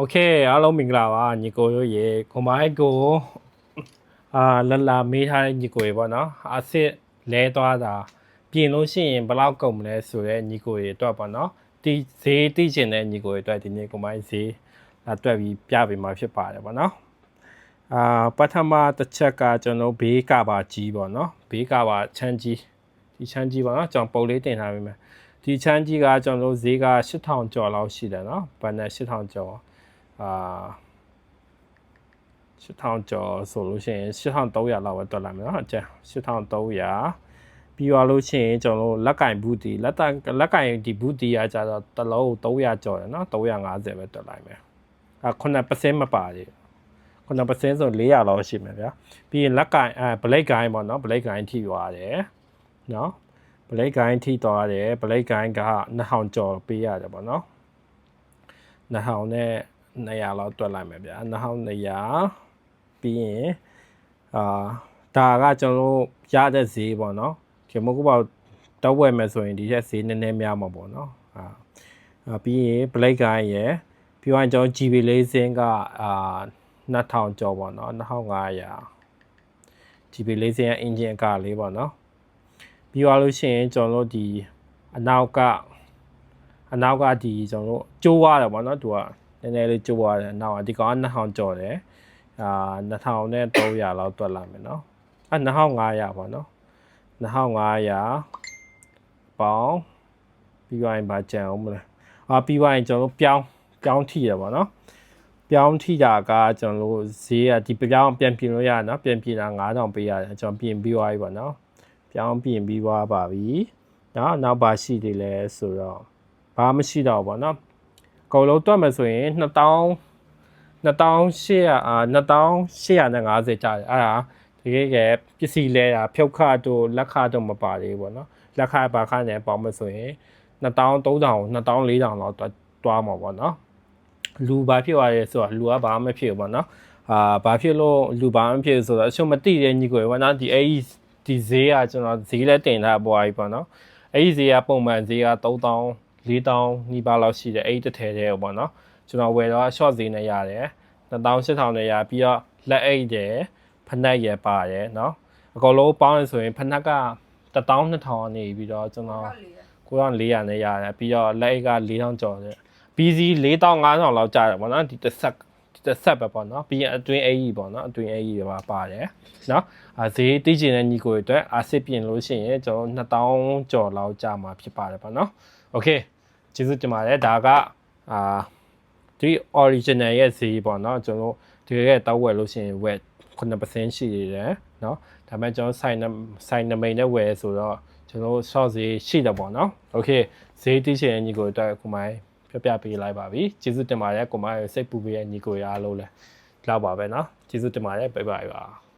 OK အားလုံးမင်္ဂလာပါညီကိုတို့ရေကိုမိုင်းကိုလာမေးထားတဲ့ညီကိုရေပေါ့နော်အစ်စ်လဲသွားတာပြင်လို့ရှိရင်ဘယ်လောက်ကုန်မလဲဆိုတော့ညီကိုရေအတွက်ပေါ့နော်ဒီဈေးသိချင်တဲ့ညီကိုရေအတွက်ဒီနေ့ကိုမိုင်းဈေးလာတွက်ပြီးပြပေးမှာဖြစ်ပါတယ်ပေါ့နော်ပထမတစ်ချက်ကကျွန်တော်ဘေးကပါကြီးပေါ့နော်ဘေးကပါချမ်းကြီးဒီချမ်းကြီးပေါ့နော်ကျွန်တော်ပုံလေးတင်ထားပေးမယ်ဒီချမ်းကြီးကကျွန်တော်ဈေးက8000ကျော်လောက်ရှိတယ်နော်ဘဏ္ဍ8000ကျော်8000ကျော်ဆိုလို့ရှိရင်8300လောက်ပဲတွက်လိုက်မယ်နော်အကျ8300ပြီးသွားလို့ရှိရင်ကျွန်တော်လက်ကင်ဘူးတီလက်ကင်ဒီဘူးတီကကြတော့တစ်လုံး300ကျော်တယ်နော်350ပဲတွက်လိုက်မယ်9% မပါသေး9% ဆို400လောက်ရှိမယ်ဗျာပြီးရင်လက်ကင်ဘလိတ်ကိုင်းပေါ့နော်ဘလိတ်ကိုင်းထိသွားတယ်နော်ဘလိတ်ကိုင်းထိသွားတယ်ဘလိတ်ကိုင်းက2000ကျော်ပေးရတယ်ပေါ့နော်2000နဲ့200လောက်တွက်လိုက်မယ်ဗျာ2200ပြီးရင်ဒါကကျွန်တော်တို့ရတဲ့ဈေးပေါ့နော်ဒီမဟုတ်ဘူးတောက်ဝယ်မယ်ဆိုရင်ဒီချက်ဈေးနည်းနည်းများမှာပေါ့နော်ပြီးရင် Black Guy ရယ်ပြီးရင်ကျွန်တော် GB လေးစင်းက2000ကျော်ပေါ့နော်2500 GB လေးစင်းရဲ့ engine ကလေးပေါ့နော်ပြီးသွားလို့ရှိရင်ကျွန်တော်တို့ဒီအနောက်ကဒီကျွန်တော်တို့ကျိုးရတယ်ပေါ့နော်သူကနည်းနည်းလေးကျိုးရတယ်နောက်ကဒီကောင်က2000ကျော်တယ်2300လောက်တွက်လာမယ်နော်2500ပေါ့နော်2500ပေါင်းပြီးသွားရင်ဗာကြံအောင်မလဲပြီးသွားရင်ကျွန်တော်တို့ပြောင်းထိရပေါ့နော်ပြောင်းထိတာကကျွန်တော်တို့ဈေးကဒီပြောင်းပြန်ပြင်လို့ရနော်ပြန်ပြင်တာ9000ပေးရတယ်ကျွန်တော်ပြင်ပြီးသွားပြီပေါ့နော်ပြောင်းပြင်ပြီးသွားပါပြီနော်နောက်ပါရှိသေးလဲဆိုတော့ဘာမှမရှိတော့ဘူးပေါ့နော်အကုန်လုံးတွက်မယ်ဆိုရင်2850ကျတယ်အဲ့ဒါဒီကပစ္စည်းလဲတာဖြုတ်ခတို့လက်ခတို့မပါသေးဘူးပေါ့နော်လက်ခပါခနဲ့ပေါင်းမယ်ဆိုရင်2300 2400လောက်တွားမှာပေါ့နော်လူဘာဖြစ်သွားရဲဆိုတော့လူကဘာမှမဖြစ်ဘူးပေါ့နော်ဘာဖြစ်လို့လူဘာမှမဖြစ်ဆိုတော့အချို့မသိတဲ့ညီကိုပေါ့နော်ဒီဈေးကကျွန်တော်ဈေးလဲတင်ထားပေါ်ပြီပေါ့နော်အဲ့ဒီဈေးကပုံမှန်ဈေးက3000 4000နီးပါးလောက်ရှိတယ်အဲ့ဒီတစ်ထည်တည်းပေါ့နော်ကျွန်တော်ဝယ်တော့ short ဈေးနဲ့ရတယ်18000နဲ့ရပြီးတော့လက်အိတ်တယ်ဖနက်ရပါတယ်เนาะအကုန်လုံးပေါင်းရဆိုရင်ဖနက်က12000နေပြီးတော့ကျွန်တော်9400နဲ့ရတယ်ပြီးတော့လက်အိတ်က4000ကျော်တယ် BC 4500လောက်ကျတယ်ပေါ့နော်ဒီတစ်ဆက်ပဲပေါ့နော်ပြီးရင်အတွင်းအိတ်ကြီးပေါ့နော်အတွင်းအိတ်ကြီးပါပါတယ်เนาะဈေးတိကျတဲ့ညီကိုတွေအတွက်အစစ်ပြင်လို့ရှိရင်ကျွန်တော်2000ကျော်လောက်ကျမှာဖြစ်ပါတယ်ပေါ့နော်โอเคကျေးဇူးတင်ပါတယ်ဒါကဒီ original ရဲ့ဈေးပေါ့နော်ကျွန်တော်ဒီရဲ့တောက်ဝယ်လို့ရှိရင်ဝယ်9% ရှိနေတယ်เนาะဒါပေမဲ့ကျွန်တော်ဆိုင်နမိန်နဲ့ဝယ်ဆိုတော့ကျွန်တော် short ဈေးရှိတယ်ပေါ့နော်โอเคဈေးတိကျတဲ့ညီကိုတွေအတွက်ကိုမိုင်းပြပေးလိုက်ပါပြီကျေးဇူးတင်ပါတယ်ကိုမိုင်းစိတ်ပူပေးတဲ့ညီကိုရအားလုံးလည်းလောက်ပါပဲเนาะကျေးဇူးတင်ပါတယ်ဘိုင်ဘိုင်ပါ